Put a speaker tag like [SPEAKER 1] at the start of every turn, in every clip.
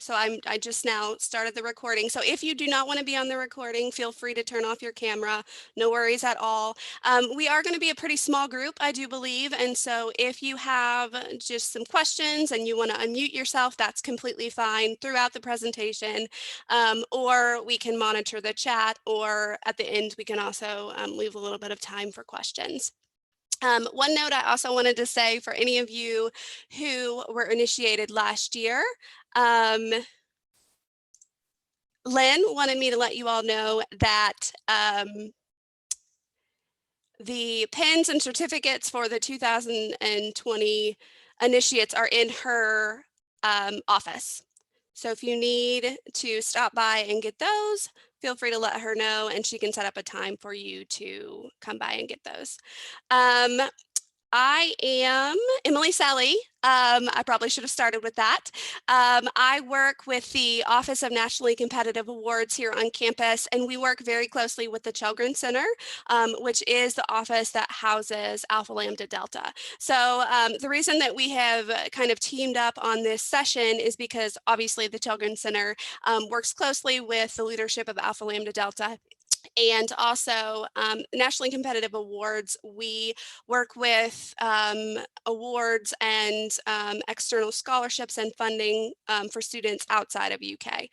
[SPEAKER 1] So I just now started the recording. So if you do not want to be on the recording, feel free to turn off your camera. No worries at all. We are going to be a pretty small group, I do believe. And so if you have just some questions and you want to unmute yourself, that's completely fine throughout the presentation. Or we can monitor the chat, or at the end, we can also leave a little bit of time for questions. One note I also wanted to say for any of you who were initiated last year, Lynn wanted me to let you all know that the pins and certificates for the 2020 initiates are in her office. So if you need to stop by and get those, feel free to let her know and she can set up a time for you to come by and get those. I am Emily Sally. I probably should have started with that. I work with the Office of Nationally Competitive Awards here on campus, and we work very closely with the Children's Center, which is the office that houses Alpha Lambda Delta. So the reason that we have kind of teamed up on this session is because obviously the Children's Center works closely with the leadership of Alpha Lambda Delta. And also nationally competitive awards, we work with awards and external scholarships and funding for students outside of UK.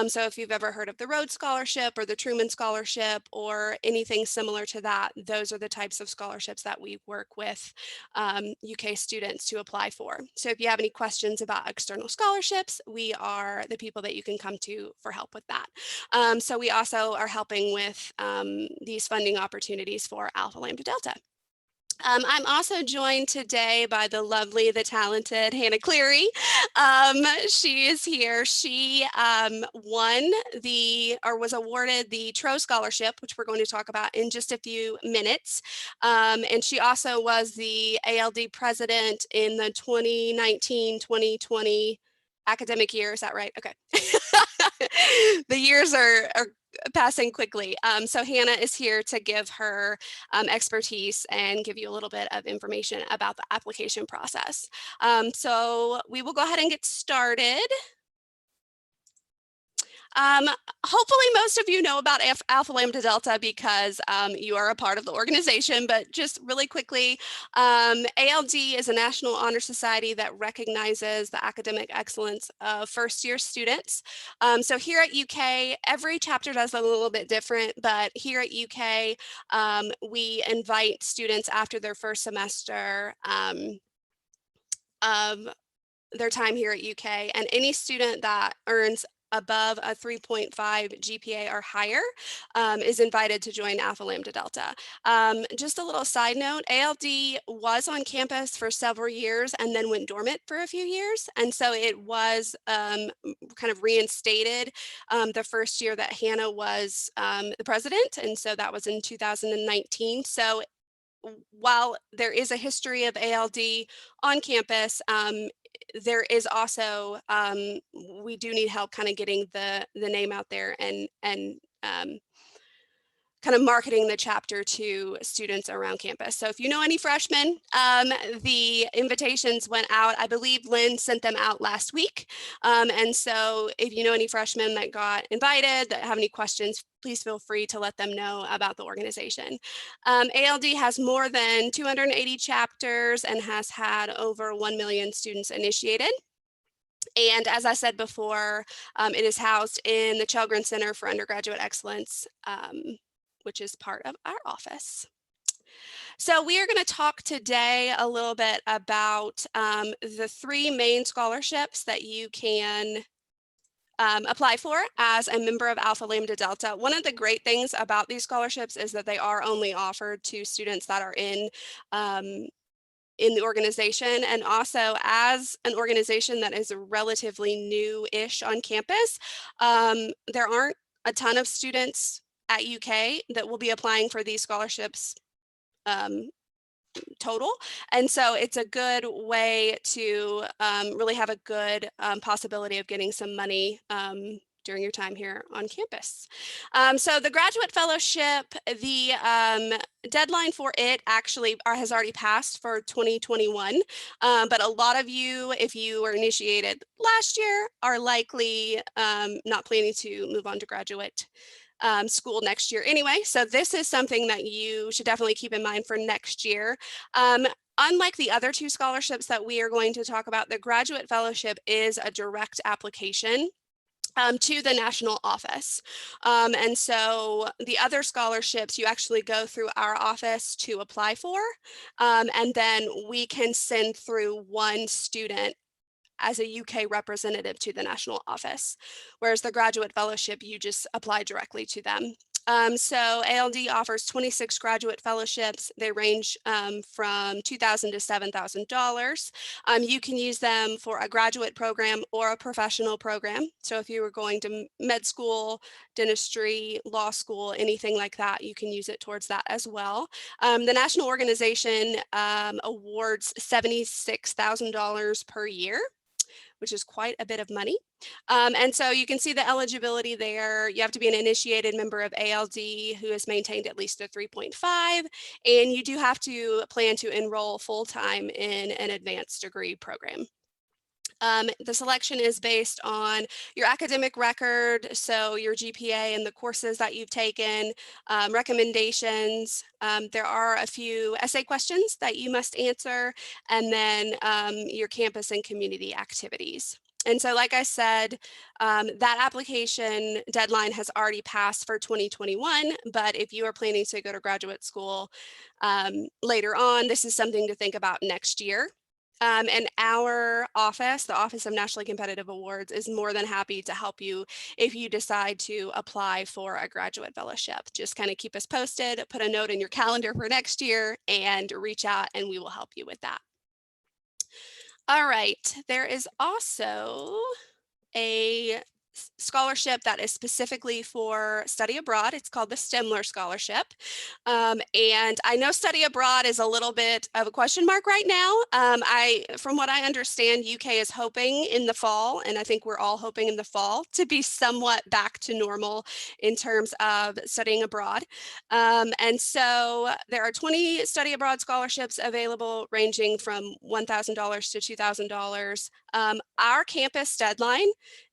[SPEAKER 1] So if you've ever heard of the Rhodes Scholarship or the Truman Scholarship or anything similar to that, those are the types of scholarships that we work with UK students to apply for. So if you have any questions about external scholarships, we are the people that you can come to for help with that. So we also are helping with these funding opportunities for Alpha Lambda Delta. I'm also joined today by the lovely, the talented Hannah Cleary. She is here. She was awarded the TRO Scholarship, which we're going to talk about in just a few minutes. And she also was the ALD president in the 2019-2020 academic year. Is that right? Okay. The years are passing quickly. So Hannah is here to give her expertise and give you a little bit of information about the application process. So we will go ahead and get started. Hopefully most of you know about Alpha Lambda Delta because you are a part of the organization, but just really quickly, ALD is a National Honor Society that recognizes the academic excellence of first-year students. So here at UK, every chapter does a little bit different, but here at UK, we invite students after their first semester of their time here at UK, and any student that earns above a 3.5 GPA or higher is invited to join Alpha Lambda Delta. Just a little side note, ALD was on campus for several years and then went dormant for a few years. And so it was kind of reinstated the first year that Hannah was the president. And so that was in 2019. So while there is a history of ALD on campus, there is also, we do need help kind of getting the name out there and kind of marketing the chapter to students around campus. So if you know any freshmen, the invitations went out. I believe Lynn sent them out last week. And so if you know any freshmen that got invited, that have any questions, please feel free to let them know about the organization. ALD has more than 280 chapters and has had over 1 million students initiated. And as I said before, it is housed in the Children's Center for Undergraduate Excellence, which is part of our office. So we are going to talk today a little bit about the 3 main scholarships that you can apply for as a member of Alpha Lambda Delta. One of the great things about these scholarships is that they are only offered to students that are in the organization, and also as an organization that is relatively new-ish on campus, there aren't a ton of students at UK that will be applying for these scholarships total. And so it's a good way to really have a good possibility of getting some money during your time here on campus. So the graduate fellowship, the deadline for it actually has already passed for 2021. But a lot of you, if you were initiated last year, are likely not planning to move on to graduate school next year anyway. So this is something that you should definitely keep in mind for next year. Unlike the other two scholarships that we are going to talk about, the graduate fellowship is a direct application to the national office. And so the other scholarships you actually go through our office to apply for, and then we can send through one student as a UK representative to the national office, whereas the graduate fellowship, you just apply directly to them. So ALD offers 26 graduate fellowships. They range from $2,000 to $7,000. You can use them for a graduate program or a professional program. So if you were going to med school, dentistry, law school, anything like that, you can use it towards that as well. The national organization awards $76,000 per year, which is quite a bit of money. And so you can see the eligibility there. You have to be an initiated member of ALD who has maintained at least a 3.5, and you do have to plan to enroll full-time in an advanced degree program. The selection is based on your academic record, so your GPA and the courses that you've taken, recommendations. There are a few essay questions that you must answer, and then your campus and community activities. And so, like I said, that application deadline has already passed for 2021, but if you are planning to go to graduate school later on, this is something to think about next year. And our office, the Office of Nationally Competitive Awards, is more than happy to help you if you decide to apply for a graduate fellowship. Just kind of keep us posted, put a note in your calendar for next year, and reach out and we will help you with that. All right, there is also a scholarship that is specifically for study abroad. It's called the Stemler Scholarship. And I know study abroad is a little bit of a question mark right now. From what I understand, UK is hoping in the fall, and I think we're all hoping in the fall, to be somewhat back to normal in terms of studying abroad. And so there are 20 study abroad scholarships available ranging from $1,000 to $2,000. Our campus deadline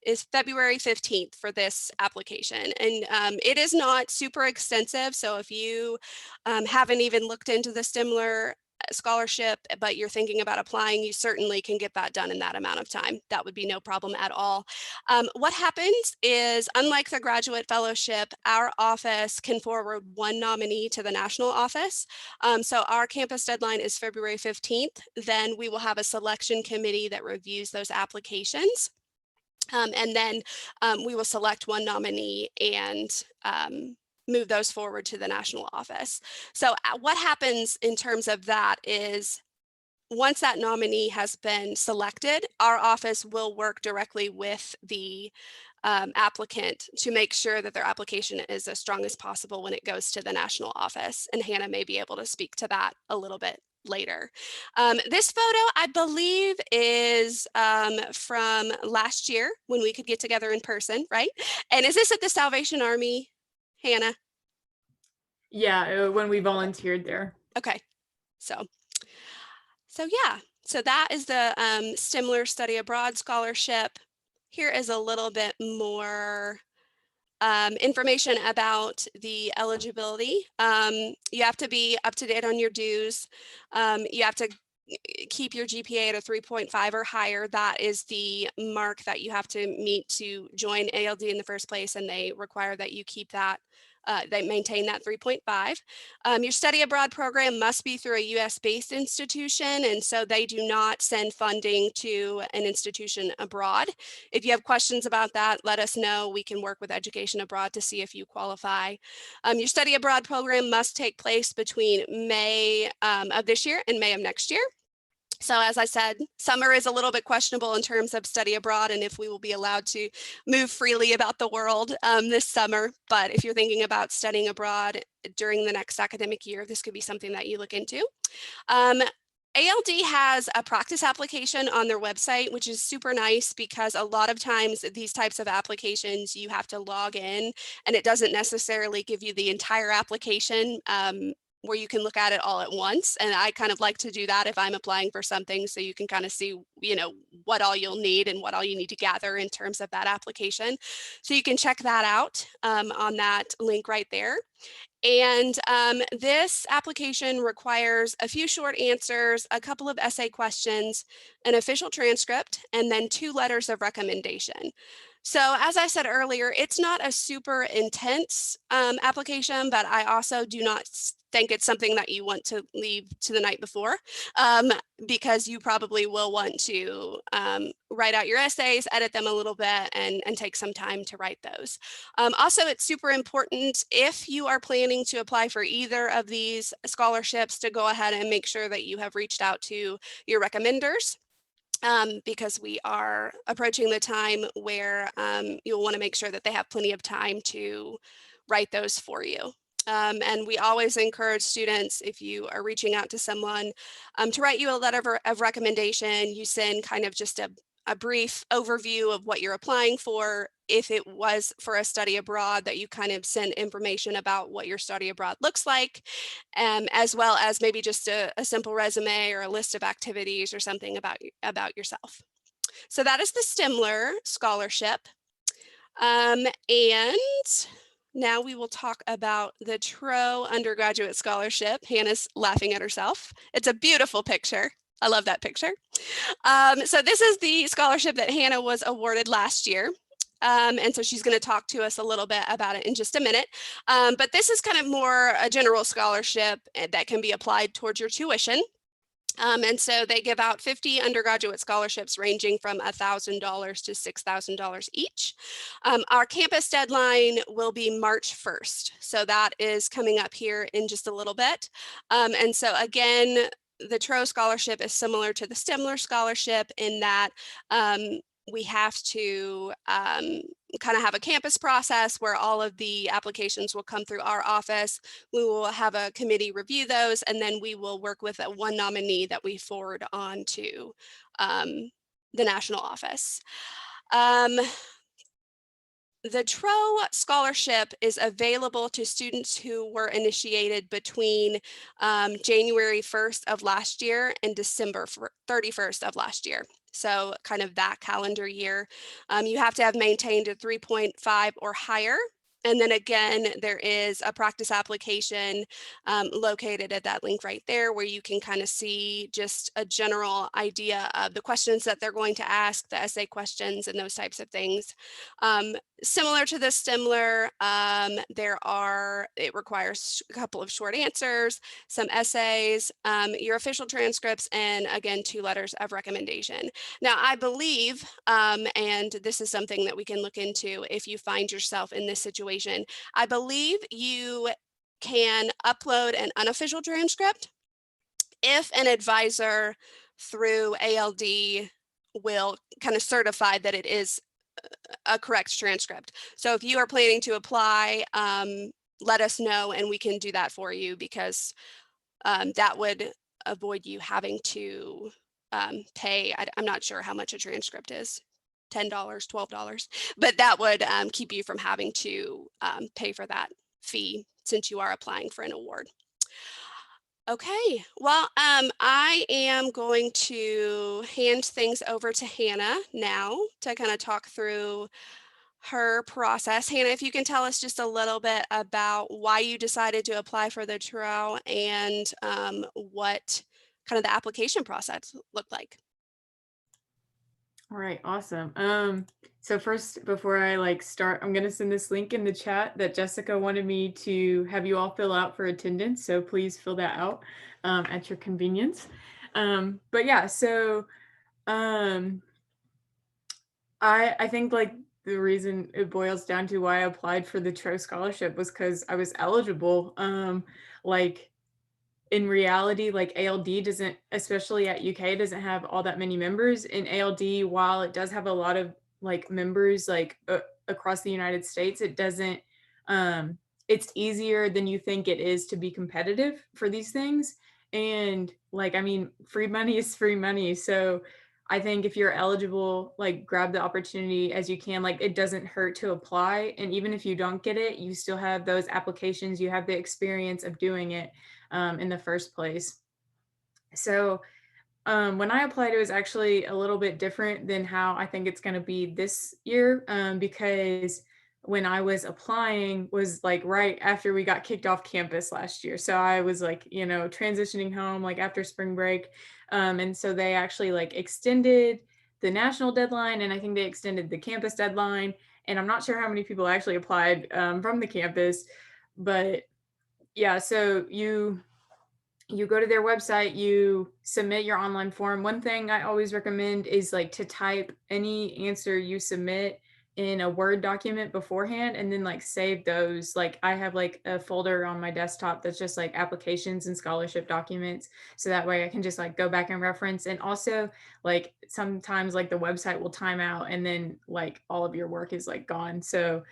[SPEAKER 1] is February 15th for this application. And it is not super extensive. So if you haven't even looked into the Stemler scholarship, but you're thinking about applying, you certainly can get that done in that amount of time. That would be no problem at all. What happens is, unlike the graduate fellowship, our office can forward one nominee to the national office. So our campus deadline is February 15th. Then we will have a selection committee that reviews those applications. And then we will select one nominee and move those forward to the national office. So what happens in terms of that is, once that nominee has been selected, our office will work directly with the applicant to make sure that their application is as strong as possible when it goes to the national office. And Hannah may be able to speak to that a little bit later. This photo, I believe, is from last year when we could get together in person, right? And is this at the Salvation Army, Hannah?
[SPEAKER 2] Yeah, when we volunteered there.
[SPEAKER 1] Okay, so yeah, so that is the Stemler Study Abroad Scholarship. Here is a little bit more information about the eligibility. You have to be up to date on your dues. You have to keep your GPA at a 3.5 or higher. That is the mark that you have to meet to join ALD in the first place, and they require that you keep that. They maintain that 3.5. Your study abroad program must be through a US-based institution, and so they do not send funding to an institution abroad. If you have questions about that, let us know. We can work with Education Abroad to see if you qualify. Your study abroad program must take place between May of this year and May of next year. So as I said, summer is a little bit questionable in terms of study abroad and if we will be allowed to move freely about the world this summer. But if you're thinking about studying abroad during the next academic year, this could be something that you look into. ALD has a practice application on their website, which is super nice because a lot of times these types of applications you have to log in and it doesn't necessarily give you the entire application where you can look at it all at once. And I kind of like to do that if I'm applying for something so you can kind of see, what all you'll need and what all you need to gather in terms of that application. So you can check that out on that link right there. And this application requires a few short answers, a couple of essay questions, an official transcript, and then 2 letters of recommendation. So as I said earlier, it's not a super intense application, but I also do not think it's something that you want to leave to the night before because you probably will want to write out your essays, edit them a little bit, and take some time to write those. Also, it's super important if you are planning to apply for either of these scholarships to go ahead and make sure that you have reached out to your recommenders. Because we are approaching the time where you'll want to make sure that they have plenty of time to write those for you. And we always encourage students, if you are reaching out to someone, to write you a letter of recommendation. You send kind of just a brief overview of what you're applying for. If it was for a study abroad, that you kind of send information about what your study abroad looks like, as well as maybe just a simple resume or a list of activities or something about yourself. So that is the STEMler scholarship. And now we will talk about the TRO undergraduate scholarship. Hannah's laughing at herself. It's a beautiful picture. I love that picture. So this is the scholarship that Hannah was awarded last year. And so she's going to talk to us a little bit about it in just a minute. But this is kind of more a general scholarship that can be applied towards your tuition. And so they give out 50 undergraduate scholarships ranging from $1,000 to $6,000 each. Our campus deadline will be March 1st. So that is coming up here in just a little bit. And so again, the TRO scholarship is similar to the STEMler scholarship in that we have to kind of have a campus process where all of the applications will come through our office. We will have a committee review those, and then we will work with one nominee that we forward on to the national office. The TRO scholarship is available to students who were initiated between January 1st of last year and December 31st of last year. So kind of that calendar year. You have to have maintained a 3.5 or higher. And then again, there is a practice application located at that link right there where you can kind of see just a general idea of the questions that they're going to ask, the essay questions and those types of things. Similar to the STEMler, it requires a couple of short answers, some essays, your official transcripts, and again, 2 letters of recommendation. Now, I believe, and this is something that we can look into if you find yourself in this situation, I believe you can upload an unofficial transcript if an advisor through ALD will kind of certify that it is a correct transcript. So if you are planning to apply, let us know and we can do that for you because that would avoid you having to pay. I'm not sure how much a transcript is. $10, $12, but that would keep you from having to pay for that fee since you are applying for an award. Okay, well, I am going to hand things over to Hannah now to kind of talk through her process. Hannah, if you can tell us just a little bit about why you decided to apply for the TRO and what kind of the application process looked like.
[SPEAKER 2] All right, awesome. So first, before I start, I'm gonna send this link in the chat that Jessica wanted me to have you all fill out for attendance. So please fill that out at your convenience. But yeah, so I think the reason it boils down to why I applied for the TRO scholarship was because I was eligible. Like in reality, like ALD doesn't, especially at UK, doesn't have all that many members. In ALD, while it does have a lot of members across the United States, it doesn't. It's easier than you think it is to be competitive for these things, and like, I mean, free money is free money. So I think if you're eligible, like grab the opportunity as you can. Like it doesn't hurt to apply. And even if you don't get it, you still have those applications. You have the experience of doing it in the first place. So when I applied, it was actually a little bit different than how I think it's going to be this year, because when I was applying was like right after we got kicked off campus last year. So I was like, you know, transitioning home like after spring break. And so they actually like extended the national deadline, and I think they extended the campus deadline. And I'm not sure how many people actually applied from the campus, but yeah, so you go to their website, you submit your online form. One thing I always recommend is like to type any answer you submit in a Word document beforehand and then like save those. Like I have like a folder on my desktop that's just like applications and scholarship documents. So that way I can just like go back and reference. And also like sometimes like the website will time out and then like all of your work is like gone. So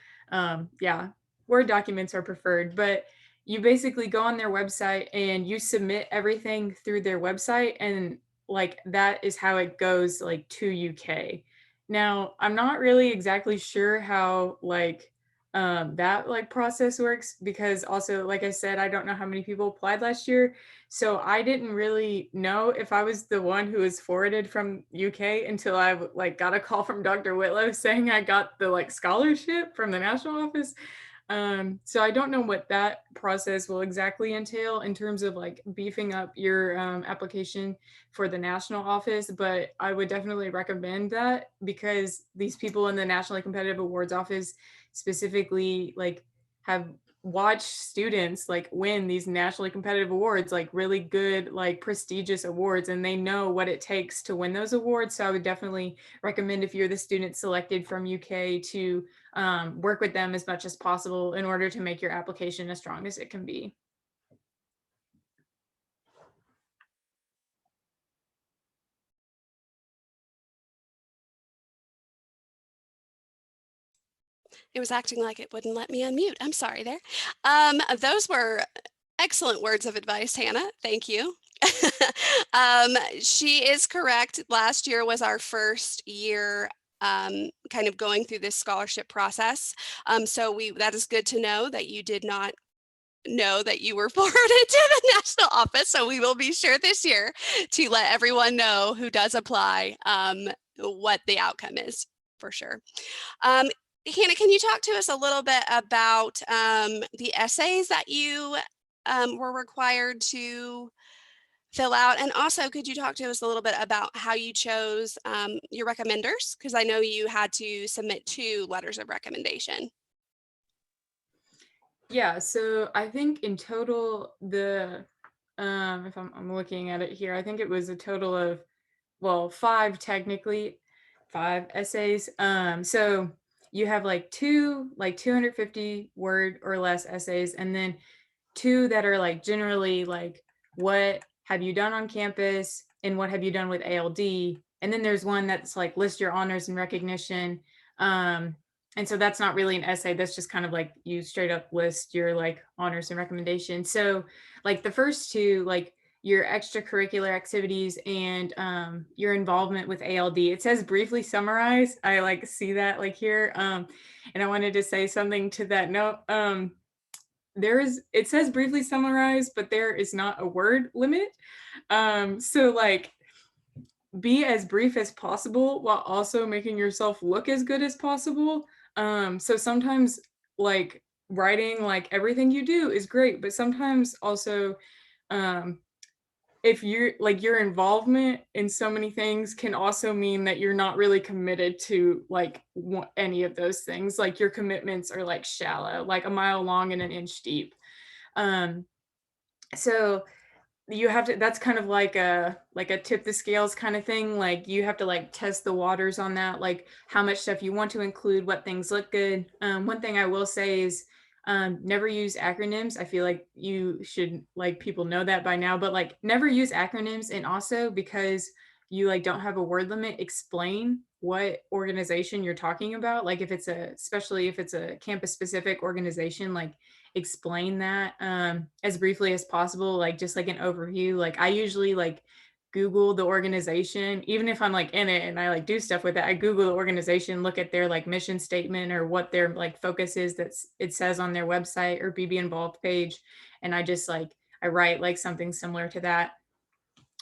[SPEAKER 2] yeah, Word documents are preferred, but you basically go on their website and you submit everything through their website, and like that is how it goes like to UK. Now, I'm not really exactly sure how like that like process works, because also like I said, I don't know how many people applied last year. So I didn't really know if I was the one who was forwarded from UK until I like got a call from Dr. Whitlow saying I got the like scholarship from the national office. So I don't know what that process will exactly entail in terms of like beefing up your application for the national office, but I would definitely recommend that because these people in the Nationally Competitive Awards office specifically like have watched students like win these nationally competitive awards, like really good, like prestigious awards, and they know what it takes to win those awards. So I would definitely recommend if you're the student selected from UK to work with them as much as possible in order to make your application as strong as it can be.
[SPEAKER 1] It was acting like it wouldn't let me unmute. I'm sorry there. Those were excellent words of advice, Hannah. Thank you. She is correct. Last year was our first year kind of going through this scholarship process. So that is good to know that you did not know that you were forwarded to the national office. So we will be sure this year to let everyone know who does apply what the outcome is for sure. Um, Hannah, can you talk to us a little bit about the essays that you were required to fill out? And also, could you talk to us a little bit about how you chose your recommenders? Because I know you had to submit 2 letters of recommendation.
[SPEAKER 2] Yeah, so I think in total the if I'm looking at it here, I think it was a total of, well, 5 technically, 5 essays. So you have like 2 like 250 word or less essays, and then 2 that are like generally like what have you done on campus and what have you done with ALD, and then there's one that's like list your honors and recognition. Um, and so that's not really an essay, that's just kind of like you straight up list your like honors and recommendations. So like the first 2, like your extracurricular activities and your involvement with ALD. It says briefly summarize. I like see that like here. And I wanted to say something to that note. It says briefly summarize, but there is not a word limit. So like be as brief as possible while also making yourself look as good as possible. So sometimes like writing like everything you do is great, but sometimes also um if you're like your involvement in so many things can also mean that you're not really committed to like any of those things. Like your commitments are like shallow, like a mile long and an inch deep. um so you have to, that's kind of like a tip the scales kind of thing. Like you have to like test the waters on that, like how much stuff you want to include, what things look good. One thing I will say is never use acronyms. I feel like you should, like, people know that by now, but like never use acronyms. And also because you like don't have a word limit, explain what organization you're talking about. Like if it's a, especially if it's a campus specific organization, like explain that as briefly as possible, like just like an overview. Like I usually like Google the organization, even if I'm like in it and I like do stuff with it. I Google the organization, look at their like mission statement or what their like focus is that's it says on their website or BB Involved page, and I just like I write like something similar to that.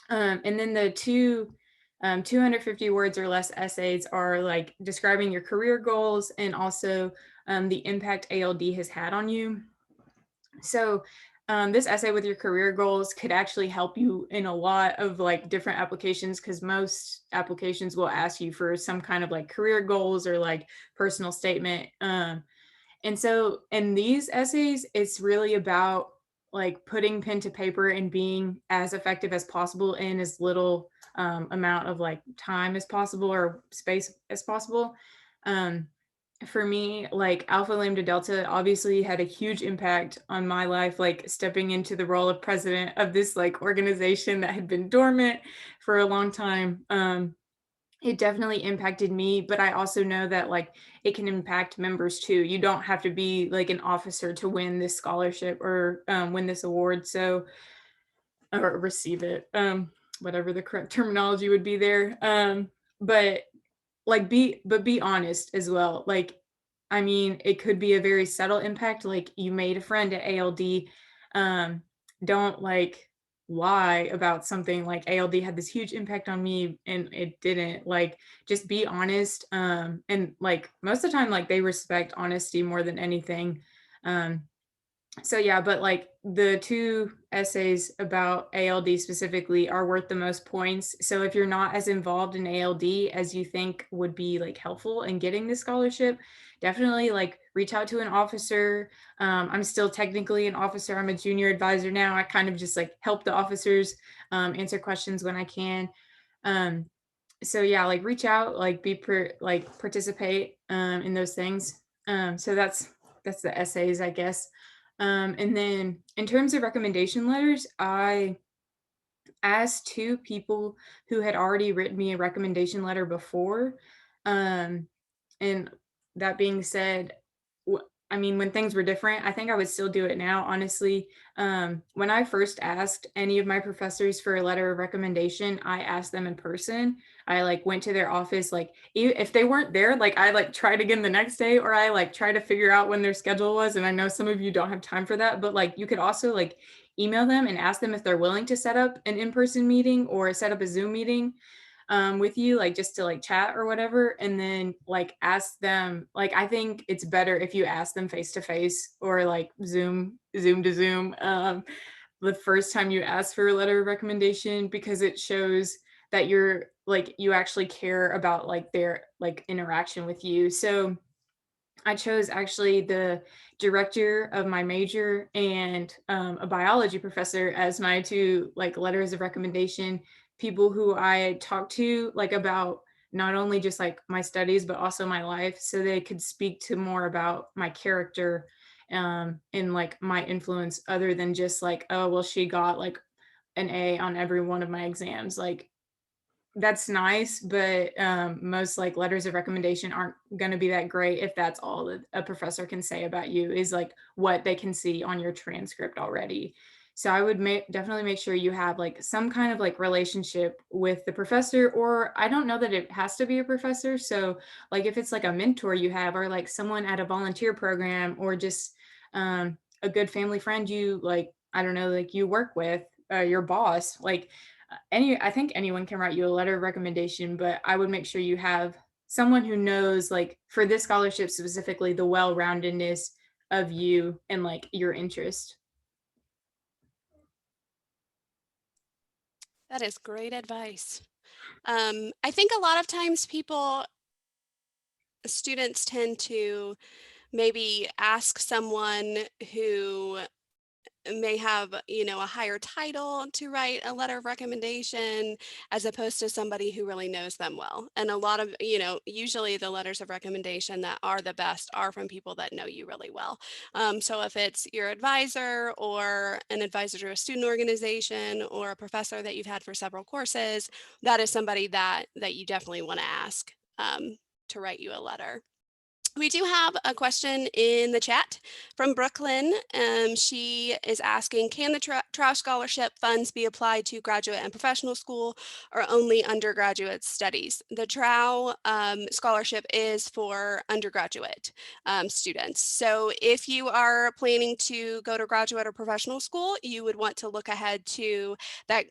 [SPEAKER 2] And then the 250 words or less essays are like describing your career goals and also the impact ALD has had on you. So this essay with your career goals could actually help you in a lot of like different applications, because most applications will ask you for some kind of like career goals or like personal statement. And so in these essays, it's really about like putting pen to paper and being as effective as possible in as little amount of like time as possible or space as possible. Um, for me, like Alpha Lambda Delta obviously had a huge impact on my life, like stepping into the role of president of this like organization that had been dormant for a long time. It definitely impacted me, but I also know that like it can impact members too. You don't have to be like an officer to win this scholarship or win this award, so or receive it, whatever the correct terminology would be there. But like be honest as well. Like, I mean, it could be a very subtle impact. Like you made a friend at ALD. Um, don't like lie about something like ALD had this huge impact on me and it didn't. Like just be honest. And like most of the time, like they respect honesty more than anything. Um, so yeah, but like the two essays about ALD specifically are worth the most points. So if you're not as involved in ALD as you think would be like helpful in getting this scholarship, definitely like reach out to an officer. I'm still technically an officer. I'm a junior advisor now. I kind of just like help the officers answer questions when I can. Um, so yeah, like reach out, like like participate in those things. So that's the essays, I guess. And then in terms of recommendation letters, I asked two people who had already written me a recommendation letter before. Um, and that being said, I mean, when things were different, I think I would still do it now, honestly. When I first asked any of my professors for a letter of recommendation, I asked them in person. I like went to their office, like if they weren't there, like I like tried again the next day, or I like try to figure out when their schedule was. And I know some of you don't have time for that, but like you could also like email them and ask them if they're willing to set up an in-person meeting or set up a Zoom meeting with you, like just to like chat or whatever, and then like ask them. Like I think it's better if you ask them face to face or like Zoom to Zoom the first time you ask for a letter of recommendation, because it shows that you're like you actually care about like their like interaction with you. So I chose actually the director of my major and a biology professor as my two like letters of recommendation, people who I talked to like about not only just like my studies but also my life, so they could speak to more about my character and like my influence, other than just like, oh well, she got like an A on every one of my exams. Like that's nice, but most like letters of recommendation aren't going to be that great if that's all that a professor can say about you is like what they can see on your transcript already. So I would definitely make sure you have like some kind of like relationship with the professor, or I don't know that it has to be a professor. So like if it's like a mentor you have, or like someone at a volunteer program, or just a good family friend you like, I don't know, like you work with, your boss, like I think anyone can write you a letter of recommendation, but I would make sure you have someone who knows, like for this scholarship specifically, the well-roundedness of you and like your interest.
[SPEAKER 1] That is great advice. I think a lot of times students tend to maybe ask someone who may have, a higher title to write a letter of recommendation as opposed to somebody who really knows them well. And a lot of, usually the letters of recommendation that are the best are from people that know you really well. So if it's your advisor or an advisor to a student organization or a professor that you've had for several courses, that is somebody that you definitely want to ask to write you a letter. We do have a question in the chat from Brooklyn. She is asking, can the Trow Scholarship funds be applied to graduate and professional school or only undergraduate studies? The Trow Scholarship is for undergraduate students. So if you are planning to go to graduate or professional school, you would want to look ahead to that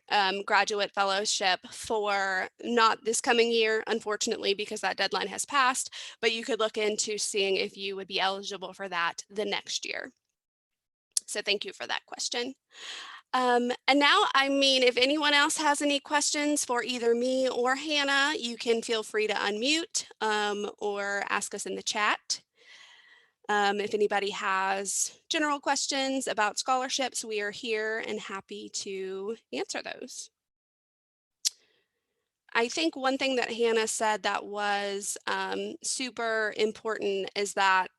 [SPEAKER 1] graduate fellowship for not this coming year, unfortunately, because that deadline has passed, but you could look into seeing if you would be eligible for that the next year. So thank you for that question. And now, I mean, if anyone else has any questions for either me or Hannah, you can feel free to unmute or ask us in the chat. If anybody has general questions about scholarships, we are here and happy to answer those. I think one thing that Hannah said that was super important is that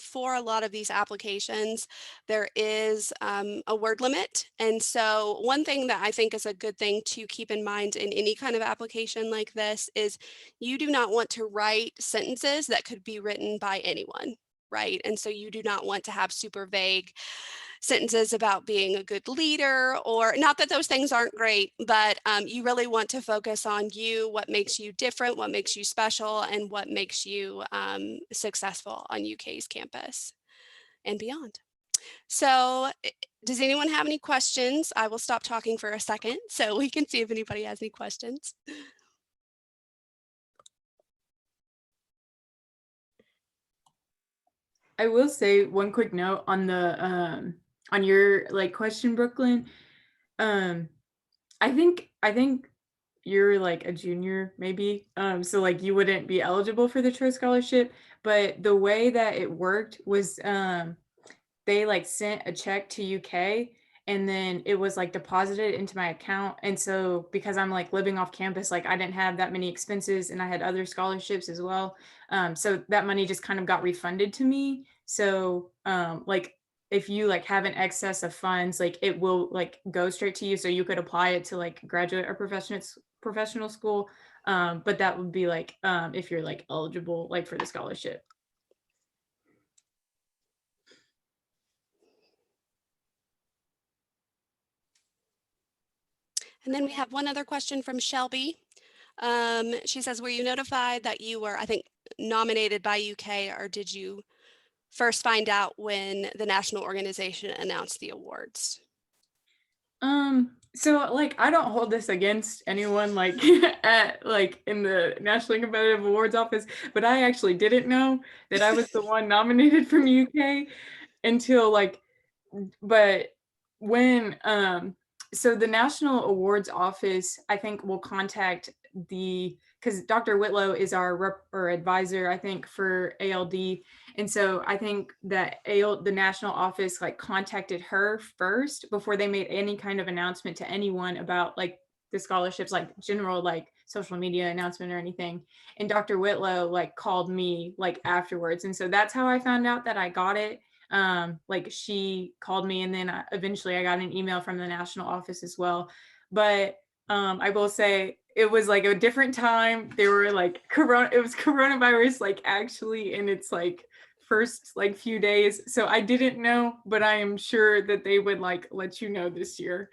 [SPEAKER 1] for a lot of these applications, there is a word limit. And so one thing that I think is a good thing to keep in mind in any kind of application like this is you do not want to write sentences that could be written by anyone, right? And so you do not want to have super vague sentences about being a good leader, or not that those things aren't great, but you really want to focus on you, what makes you different, what makes you special, and what makes you successful on UK's campus and beyond. So does anyone have any questions? I will stop talking for a second so we can see if anybody has any questions.
[SPEAKER 2] I will say one quick note on the on your like question, Brooklyn. I think you're like a junior maybe. So like you wouldn't be eligible for the Troy scholarship, but the way that it worked was they like sent a check to UK and then it was like deposited into my account. And so because I'm like living off campus, like I didn't have that many expenses and I had other scholarships as well. So that money just kind of got refunded to me. So like if you like have an excess of funds, like it will like go straight to you. So you could apply it to like graduate or professional school. But that would be like if you're like eligible like for the scholarship.
[SPEAKER 1] And then we have one other question from Shelby. She says, were you notified that you were, I think, nominated by UK, or did you first find out when the national organization announced the awards?
[SPEAKER 2] So like I don't hold this against anyone like at like in the National Competitive Awards office, but I actually didn't know that I was the one nominated from UK until like but when so the National Awards office I think will contact the because Dr. Whitlow is our rep or advisor I think for ALD, and so I think that the national office like contacted her first before they made any kind of announcement to anyone about like the scholarships, like general like social media announcement or anything. And Dr. Whitlow like called me like afterwards, and so that's how I found out that I got it. Like she called me, and then eventually I got an email from the national office as well. But I will say it was like a different time. They were like it was coronavirus like actually in its like first like few days. So I didn't know, but I am sure that they would like let you know this year.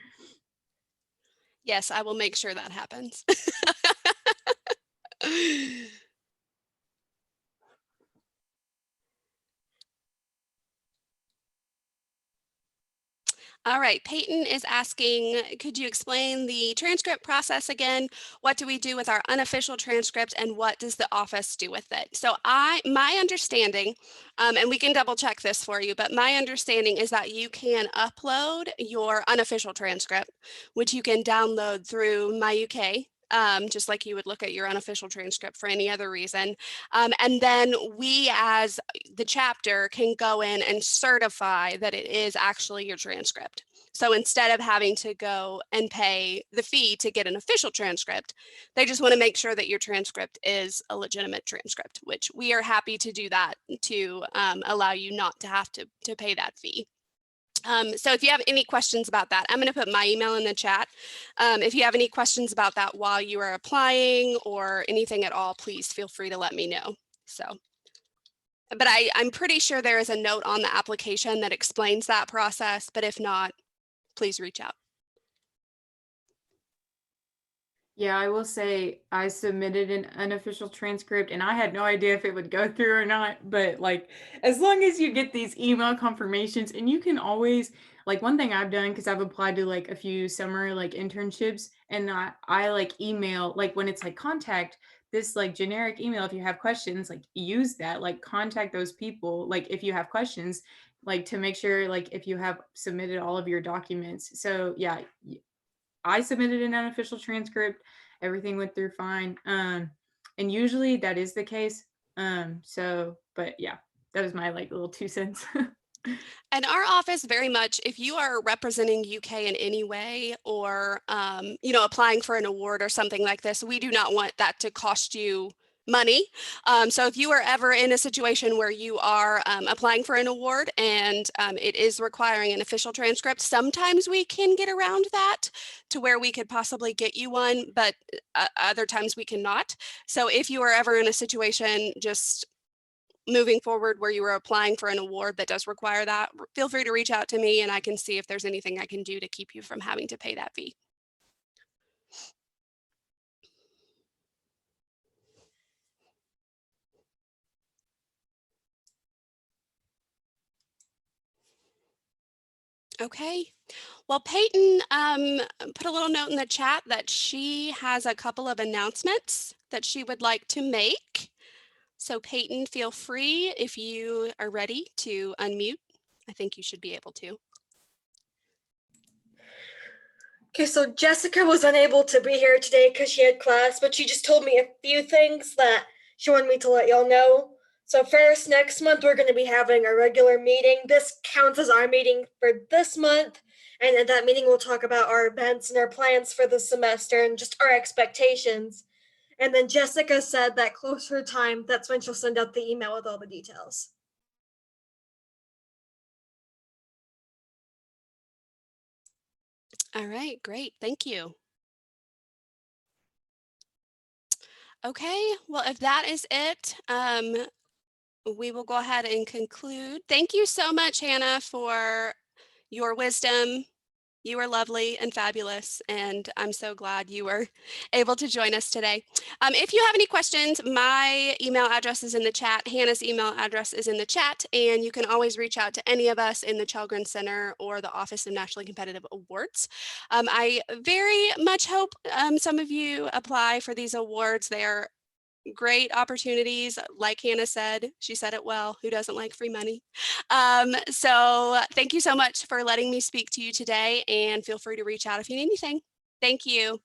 [SPEAKER 1] Yes, I will make sure that happens. All right, Peyton is asking, could you explain the transcript process again? What do we do with our unofficial transcript and what does the office do with it? So my understanding, and we can double check this for you, but my understanding is that you can upload your unofficial transcript, which you can download through My UK. Just like you would look at your unofficial transcript for any other reason. And then we as the chapter can go in and certify that it is actually your transcript. So instead of having to go and pay the fee to get an official transcript, they just want to make sure that your transcript is a legitimate transcript, which we are happy to do that to allow you not to have to pay that fee. So if you have any questions about that, I'm going to put my email in the chat. If you have any questions about that while you are applying or anything at all, please feel free to let me know. So. but I'm pretty sure there is a note on the application that explains that process, but if not, please reach out.
[SPEAKER 2] Yeah, I will say I submitted an unofficial transcript and I had no idea if it would go through or not. But like, as long as you get these email confirmations, and you can always, like, one thing I've done, because I've applied to like a few summer like internships, and I like email, like when it's like contact this like generic email, if you have questions, like use that, like contact those people, like if you have questions, like to make sure like if you have submitted all of your documents. So yeah, I submitted an unofficial transcript. Everything went through fine. And usually that is the case. But yeah, that was my like little 2 cents.
[SPEAKER 1] And our office very much, if you are representing UK in any way or, applying for an award or something like this, we do not want that to cost you money. So if you are ever in a situation where you are applying for an award and it is requiring an official transcript, sometimes we can get around that to where we could possibly get you one, but other times we cannot. So if you are ever in a situation just moving forward where you are applying for an award that does require that, feel free to reach out to me and I can see if there's anything I can do to keep you from having to pay that fee. Okay. Well, Peyton put a little note in the chat that she has a couple of announcements that she would like to make. So Peyton, feel free if you are ready to unmute. I think you should be able to.
[SPEAKER 3] Okay, so Jessica was unable to be here today because she had class, but she just told me a few things that she wanted me to let y'all know. So first, next month, we're going to be having a regular meeting. This counts as our meeting for this month. And at that meeting, we'll talk about our events and our plans for the semester and just our expectations. And then Jessica said that closer time, that's when she'll send out the email with all the details.
[SPEAKER 1] All right, great. Thank you. Okay, well, if that is it, we will go ahead and conclude. Thank you so much, Hannah, for your wisdom. You are lovely and fabulous, and I'm so glad you were able to join us today. If you have any questions, my email address is in the chat. Hannah's email address is in the chat, and you can always reach out to any of us in the Chelgren Center or the Office of Nationally Competitive Awards. I very much hope some of you apply for these awards. They are great opportunities. Like Hannah said, she said it well, who doesn't like free money? So thank you so much for letting me speak to you today, and feel free to reach out if you need anything. Thank you.